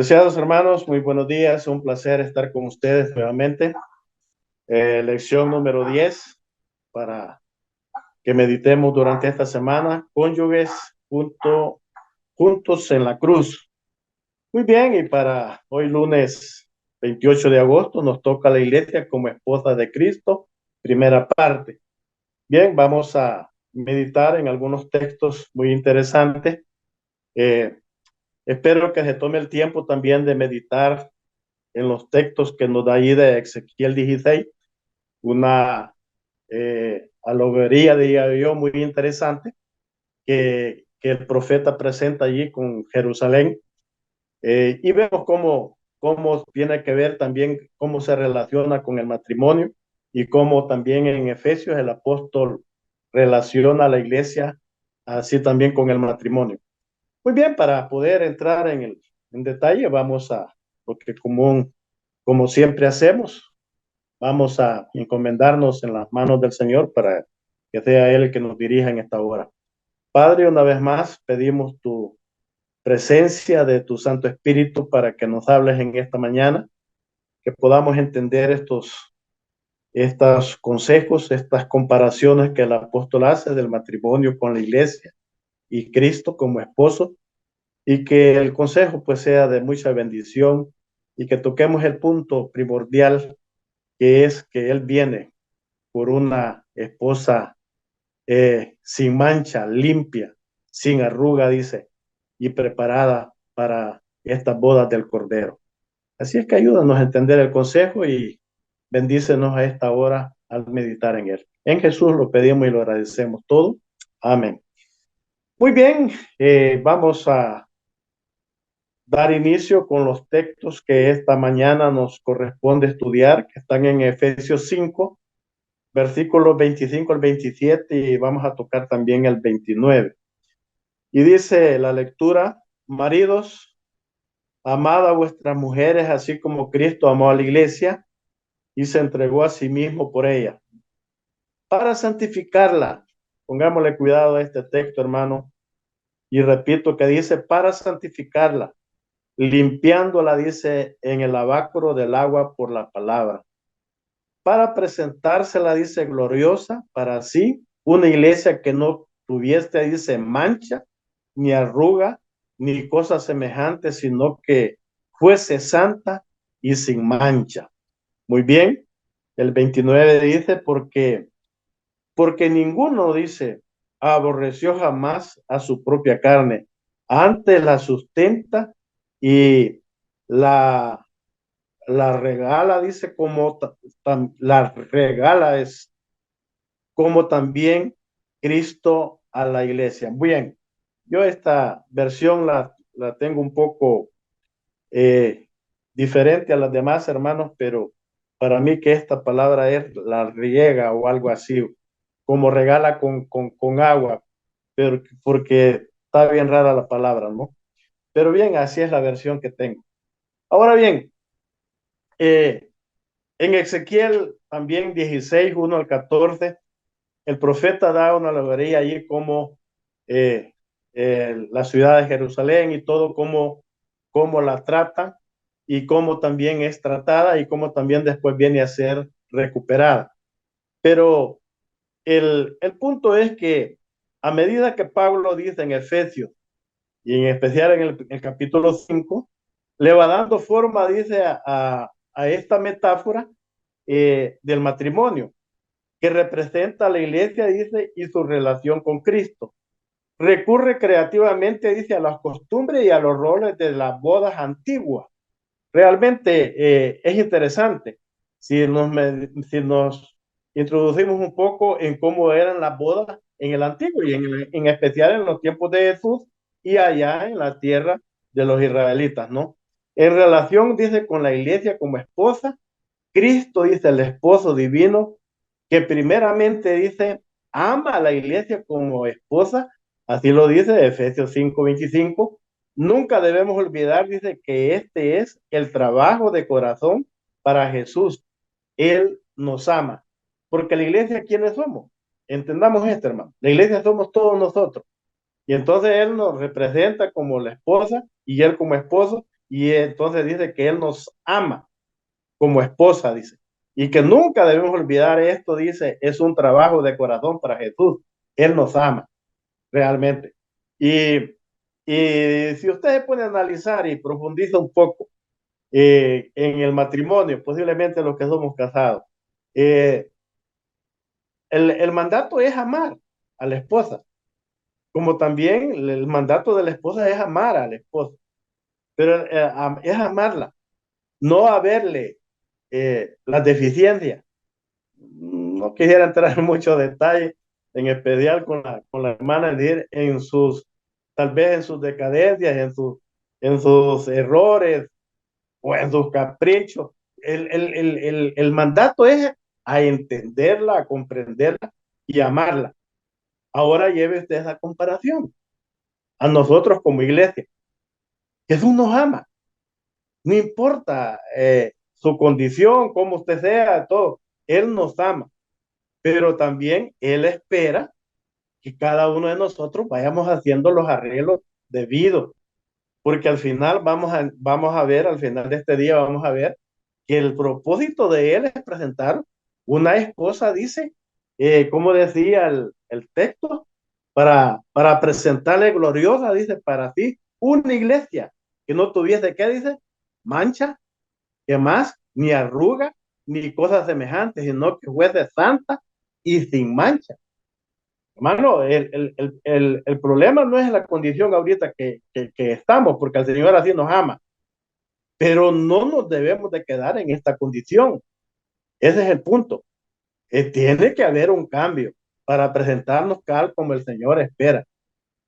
Apreciados hermanos, muy buenos días. Un placer estar con ustedes nuevamente. Lección número 10 para que meditemos durante esta semana. Cónyuges juntos en la cruz. Muy bien, y para hoy lunes 28 de agosto nos toca la iglesia como esposa de Cristo, primera parte. Bien, vamos a meditar en algunos textos muy interesantes. Eh, Espero que se tome el tiempo también de meditar en los textos que nos da ahí de Ezequiel 16, una alegoría, diría yo, muy interesante que el profeta presenta allí con Jerusalén. Y vemos cómo tiene que ver también, cómo se relaciona con el matrimonio y cómo también en Efesios el apóstol relaciona a la iglesia así también con el matrimonio. Muy bien, para poder entrar en detalle, vamos a, porque como siempre hacemos, vamos a encomendarnos en las manos del Señor para que sea Él el que nos dirija en esta hora. Padre, una vez más pedimos tu presencia de tu Santo Espíritu para que nos hables en esta mañana, que podamos entender estos consejos, estas comparaciones que el apóstol hace del matrimonio con la iglesia y Cristo como esposo, y que el consejo pues sea de mucha bendición y que toquemos el punto primordial, que es que Él viene por una esposa sin mancha, limpia, sin arruga, dice, y preparada para estas bodas del Cordero. Así es que ayúdanos a entender el consejo y bendícenos a esta hora al meditar en él. En Jesús lo pedimos y lo agradecemos todo. Amén. Muy bien, vamos a dar inicio con los textos que esta mañana nos corresponde estudiar, que están en Efesios 5, versículos 25 al 27, y vamos a tocar también el 29. Y dice la lectura: maridos, amad a vuestras mujeres, así como Cristo amó a la iglesia y se entregó a sí mismo por ella, para santificarla. Pongámosle cuidado a este texto, hermano, y repito que dice para santificarla, limpiándola, dice, en el lavacro del agua por la palabra, para presentársela, dice, gloriosa para sí, una iglesia que no tuviese, dice, mancha, ni arruga, ni cosa semejante, sino que fuese santa y sin mancha. Muy bien, el 29 dice, porque ninguno, dice, aborreció jamás a su propia carne, antes la sustenta y la la regala, dice, la regala es como también Cristo a la iglesia. Bien, yo esta versión la tengo un poco eh, diferente a las demás, hermanos, pero para mí que esta palabra es la riega o algo así, como regala con agua, pero porque está bien rara la palabra, ¿no? Pero bien, así es la versión que tengo. Ahora bien, eh, en Ezequiel también 16, 1 al 14, el profeta da una alegoría allí como eh, la ciudad de Jerusalén y todo, cómo la trata y cómo también es tratada y cómo también después viene a ser recuperada. Pero el punto es que a medida que Pablo dice en Efesios y en especial en el capítulo 5, le va dando forma, dice, a esta metáfora del matrimonio, que representa a la iglesia, dice, y su relación con Cristo. Recurre creativamente, dice, a las costumbres y a los roles de las bodas antiguas. Realmente es interesante si nos introducimos un poco en cómo eran las bodas en el antiguo y en especial en los tiempos de Jesús y allá en la tierra de los israelitas, ¿no? En relación, dice, con la iglesia como esposa, Cristo, dice, el esposo divino, que primeramente dice, ama a la iglesia como esposa, así lo dice Efesios 5:25. Nunca debemos olvidar, dice, que este es el trabajo de corazón para Jesús. Él nos ama. Porque la iglesia, ¿quiénes somos? Entendamos esto, hermano. La iglesia somos todos nosotros. Y entonces Él nos representa como la esposa y Él como esposo. y entonces dice que Él nos ama como esposa, dice, y que nunca debemos olvidar esto, dice, es un trabajo de corazón para Jesús. Él nos ama realmente. Y, y si usted se puede analizar y profundiza un poco en el matrimonio, posiblemente los que somos casados, eh, el mandato es amar a la esposa, como también el mandato de la esposa es amar a la esposa, pero es amarla, no a verle las deficiencias. No quisiera entrar en muchos detalles, en especial con la hermana Eldir, en sus, tal vez en sus decadencias, en sus errores o en sus caprichos. El mandato es a entenderla, a comprenderla y amarla. Ahora lleve usted esa comparación a nosotros como iglesia. Jesús nos ama, no importa su condición, cómo usted sea, todo. Él nos ama, pero también Él espera que cada uno de nosotros vayamos haciendo los arreglos debidos, porque al final vamos a ver, al final de este día vamos a ver que el propósito de Él es presentar una esposa, dice, como decía el texto, para presentarle gloriosa, dice, para ti, una iglesia que no tuviese, ¿qué dice? Mancha, que más, ni arruga, ni cosas semejantes, sino que fuese santa y sin mancha. Hermano, el problema no es la condición ahorita que estamos, porque el Señor así nos ama, pero no nos debemos de quedar en esta condición. Ese es el punto. Tiene que haber un cambio para presentarnos tal como el Señor espera.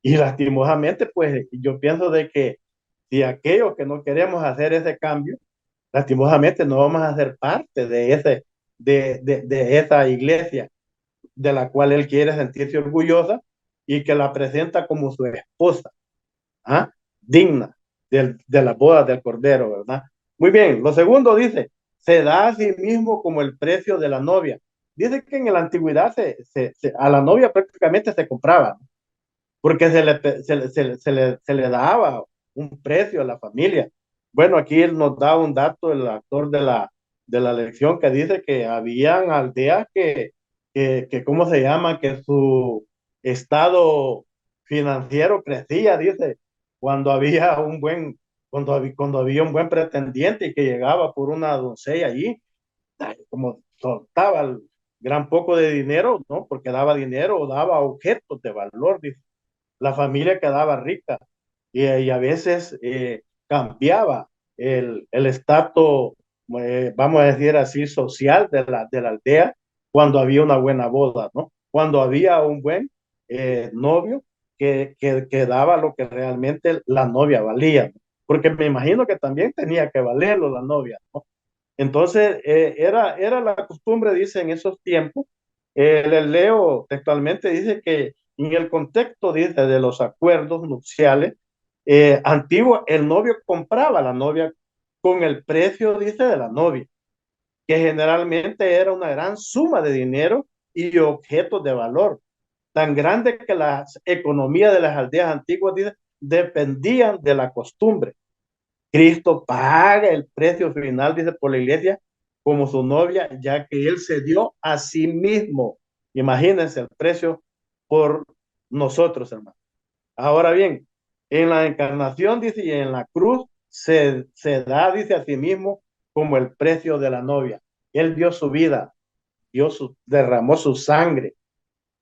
Y lastimosamente, pues yo pienso de que si aquellos que no queremos hacer ese cambio, lastimosamente no vamos a ser parte de esa iglesia de la cual él quiere sentirse orgullosa y que la presenta como su esposa, ¿ah? Digna de las bodas del Cordero, ¿verdad? Muy bien, lo segundo dice, se da a sí mismo como el precio de la novia. Dice que en la antigüedad a la novia prácticamente se compraba, ¿no? Porque se le daba un precio a la familia. Bueno, aquí él nos da un dato, el actor de la lección, que dice que habían aldeas ¿cómo se llama? Que su estado financiero crecía, dice, cuando había un buen, cuando había un buen pretendiente y que llegaba por una doncella allí, como soltaba el gran poco de dinero, ¿no? Porque daba dinero o daba objetos de valor, dice, la familia quedaba rica y a veces cambiaba el estatus, vamos a decir así, social de la aldea cuando había una buena boda, ¿no? Cuando había un buen novio que daba lo que realmente la novia valía, ¿no? Porque me imagino que también tenía que valerlo la novia, ¿no? Entonces, era la costumbre, dice, en esos tiempos, les leo textualmente, dice que en el contexto, dice, de los acuerdos nupciales antiguos, el novio compraba a la novia con el precio, dice, de la novia, que generalmente era una gran suma de dinero y objetos de valor, tan grande que las economías de las aldeas antiguas, dice, dependían de la costumbre. Cristo paga el precio final, dice, por la iglesia como su novia, ya que Él se dio a sí mismo. Imagínense el precio por nosotros, hermano. Ahora bien, en la encarnación, dice, y en la cruz se da, dice, a sí mismo como el precio de la novia. Él dio su vida, derramó su sangre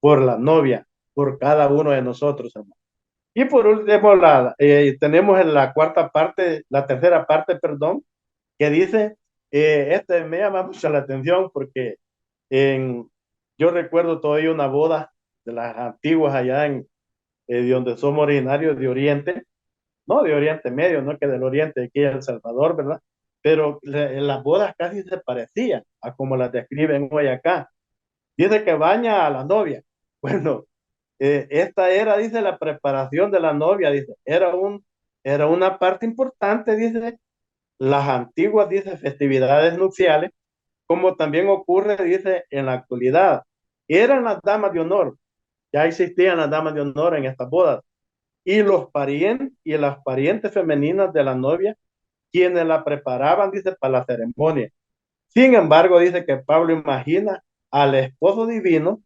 por la novia, por cada uno de nosotros, hermano. Y por último, tenemos en la cuarta parte, la tercera parte, perdón, que dice, este me llama mucho la atención porque en, yo recuerdo todavía una boda de las antiguas allá de donde somos originarios de Oriente, no de Oriente Medio, no que del Oriente, aquí en El Salvador, ¿verdad? Pero las bodas casi se parecían a como las describen hoy acá. Dice que baña a la novia. Bueno, esta era, dice, la preparación de la novia, dice, era una parte importante, dice, las antiguas, dice, festividades nupciales, como también ocurre, dice, en la actualidad. Eran las damas de honor, ya existían las damas de honor en estas bodas, y los parientes y las parientes femeninas de la novia quienes la preparaban, dice, para la ceremonia. Sin embargo, dice que Pablo imagina al esposo divino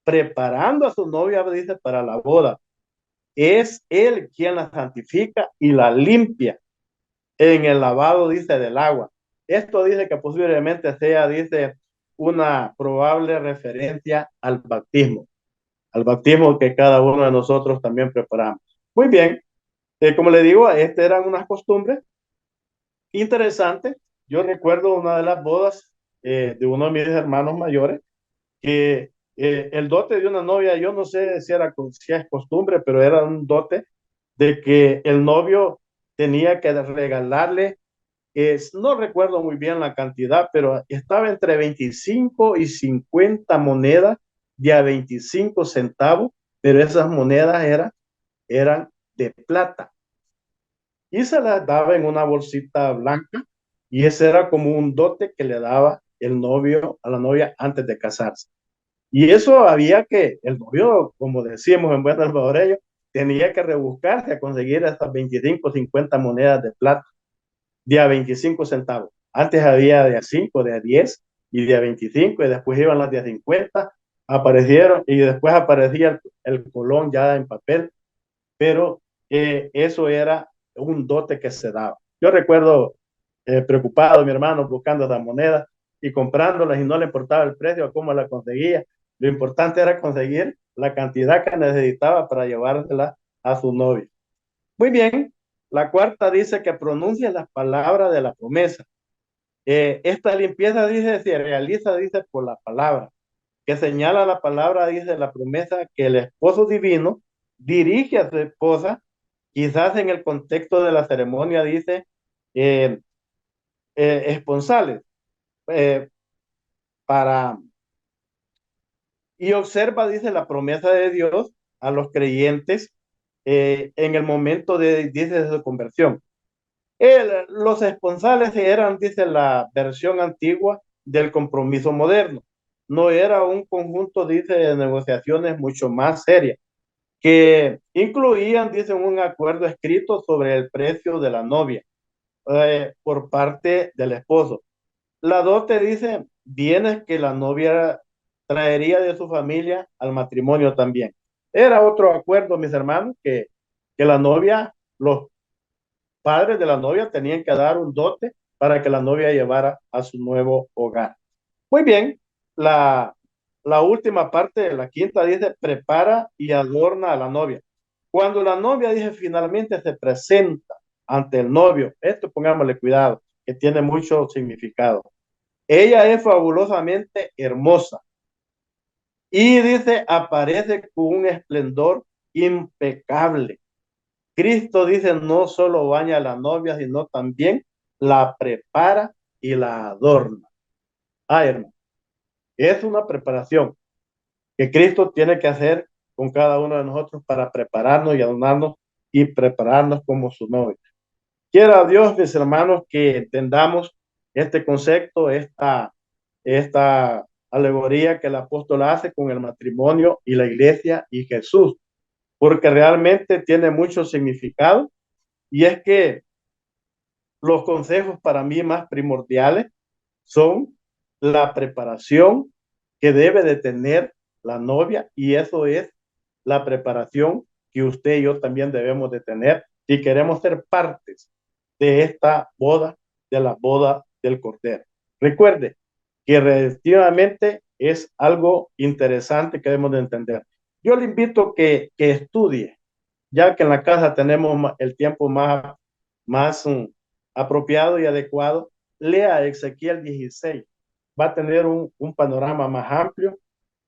preparando a su novia, dice, para la boda. Es él quien la santifica y la limpia en el lavado, dice, del agua. Esto dice que posiblemente sea, dice, una probable referencia al bautismo que cada uno de nosotros también preparamos. Muy bien, como le digo, estas eran unas costumbres interesantes. Yo recuerdo una de las bodas de uno de mis hermanos mayores, que el dote de una novia, yo no sé si es costumbre, pero era un dote de que el novio tenía que regalarle, no recuerdo muy bien la cantidad, pero estaba entre 25 y 50 monedas de a 25 centavos, pero esas monedas eran de plata y se las daba en una bolsita blanca y ese era como un dote que le daba el novio a la novia antes de casarse. Y eso había que, el novio, como decíamos en buen salvadoreño, tenía que rebuscarse a conseguir esas 25, 50 monedas de plata de a 25 centavos. Antes había de a 5, de a 10 y de a 25 y después iban las de a 50, aparecieron y después aparecía el colón ya en papel, pero eso era un dote que se daba. Yo recuerdo preocupado mi hermano buscando esas monedas y comprándolas y no le importaba el precio o cómo la conseguía. Lo importante era conseguir la cantidad que necesitaba para llevársela a su novio. Muy bien, la cuarta dice que pronuncia las palabras de la promesa. Esta limpieza dice se realiza, dice, por la palabra, que señala la palabra, dice la promesa que el esposo divino dirige a su esposa, quizás en el contexto de la ceremonia, dice, eh, esponsales, eh, para, y observa, dice, la promesa de Dios a los creyentes en el momento dice, de su conversión. Los esponsales eran, dice, la versión antigua del compromiso moderno. No era un conjunto, dice, de negociaciones mucho más serias, que incluían, dice, un acuerdo escrito sobre el precio de la novia por parte del esposo. La dote dice bienes que la novia traería de su familia al matrimonio también. Era otro acuerdo, mis hermanos, que la novia, los padres de la novia tenían que dar un dote para que la novia llevara a su nuevo hogar. Muy bien, la, la última parte de la quinta dice, prepara y adorna a la novia. Cuando la novia, dice, finalmente se presenta ante el novio, esto pongámosle cuidado, que tiene mucho significado. Ella es fabulosamente hermosa y dice, aparece con un esplendor impecable. Cristo dice, no solo baña a la novia, sino también la prepara y la adorna. Ah, hermano, es una preparación que Cristo tiene que hacer con cada uno de nosotros para prepararnos y adornarnos y prepararnos como su novia. Quiera Dios, mis hermanos, que entendamos este concepto, esta alegoría que el apóstol hace con el matrimonio y la iglesia y Jesús, porque realmente tiene mucho significado y es que los consejos para mí más primordiales son la preparación que debe de tener la novia y eso es la preparación que usted y yo también debemos de tener si queremos ser partes de esta boda, de la boda del Cordero. Recuerde que relativamente es algo interesante que debemos de entender. Yo le invito a que estudie, ya que en la casa tenemos el tiempo más apropiado y adecuado, lea Ezequiel 16. Va a tener un panorama más amplio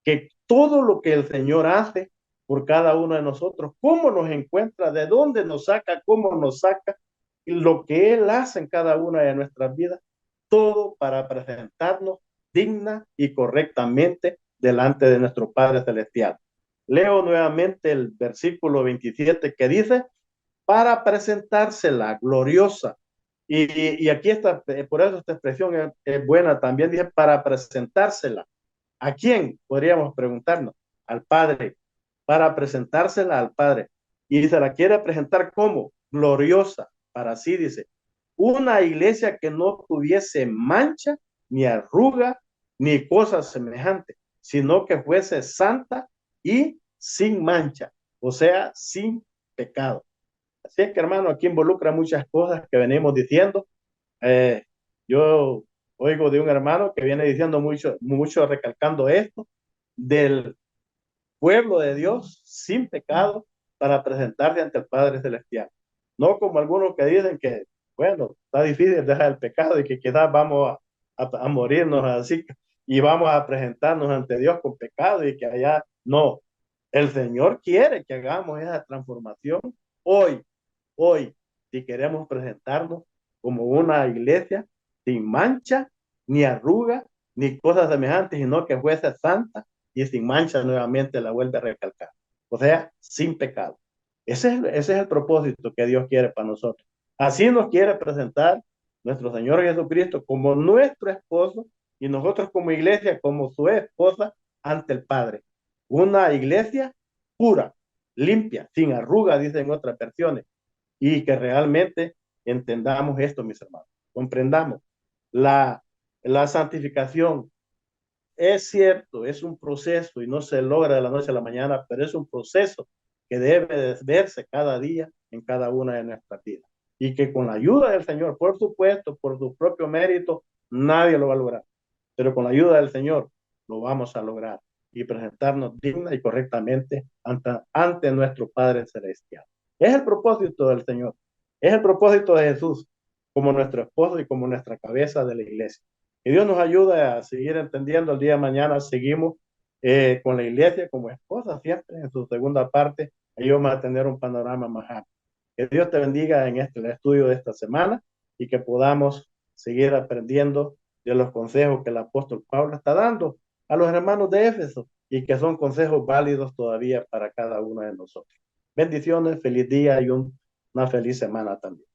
que todo lo que el Señor hace por cada uno de nosotros, cómo nos encuentra, de dónde nos saca, cómo nos saca, y lo que Él hace en cada una de nuestras vidas, todo para presentarnos digna y correctamente delante de nuestro Padre Celestial. Leo nuevamente el versículo 27 que dice, para presentársela gloriosa. Y aquí está, por eso esta expresión es buena también, dice, para presentársela. ¿A quién? Podríamos preguntarnos. Al Padre, para presentársela al Padre. Y se la quiere presentar como gloriosa, para sí, dice, una iglesia que no tuviese mancha, ni arruga, ni cosa semejante, sino que fuese santa y sin mancha, o sea, sin pecado. Así es que, hermano, aquí involucra muchas cosas que venimos diciendo. Eh, yo oigo de un hermano que viene diciendo mucho, mucho recalcando esto, del pueblo de Dios sin pecado para presentarse ante el Padre Celestial. No como algunos que dicen que, bueno, está difícil dejar el pecado y que quizás vamos a morirnos así y vamos a presentarnos ante Dios con pecado y que allá no. El Señor quiere que hagamos esa transformación hoy, hoy, si queremos presentarnos como una iglesia sin mancha, ni arruga, ni cosas semejantes, sino que fuese santa y sin mancha, nuevamente la vuelve a recalcar. O sea, sin pecado. Ese es el propósito que Dios quiere para nosotros. Así nos quiere presentar nuestro Señor Jesucristo como nuestro esposo y nosotros como iglesia, como su esposa ante el Padre. Una iglesia pura, limpia, sin arruga, dicen otras versiones, y que realmente entendamos esto, mis hermanos. Comprendamos la, la santificación. Es cierto, es un proceso y no se logra de la noche a la mañana, pero es un proceso que debe de verse cada día en cada una de nuestras vidas. Y que con la ayuda del Señor, por supuesto, por su propio mérito, nadie lo va a lograr. Pero con la ayuda del Señor lo vamos a lograr y presentarnos digna y correctamente ante nuestro Padre Celestial. Es el propósito del Señor. Es el propósito de Jesús como nuestro esposo y como nuestra cabeza de la iglesia. Que Dios nos ayude a seguir entendiendo. El día de mañana seguimos con la iglesia como esposa, siempre en su segunda parte. Ahí vamos a tener un panorama más amplio. Que Dios te bendiga en el estudio de esta semana y que podamos seguir aprendiendo de los consejos que el apóstol Pablo está dando a los hermanos de Éfeso y que son consejos válidos todavía para cada uno de nosotros. Bendiciones, feliz día y una feliz semana también.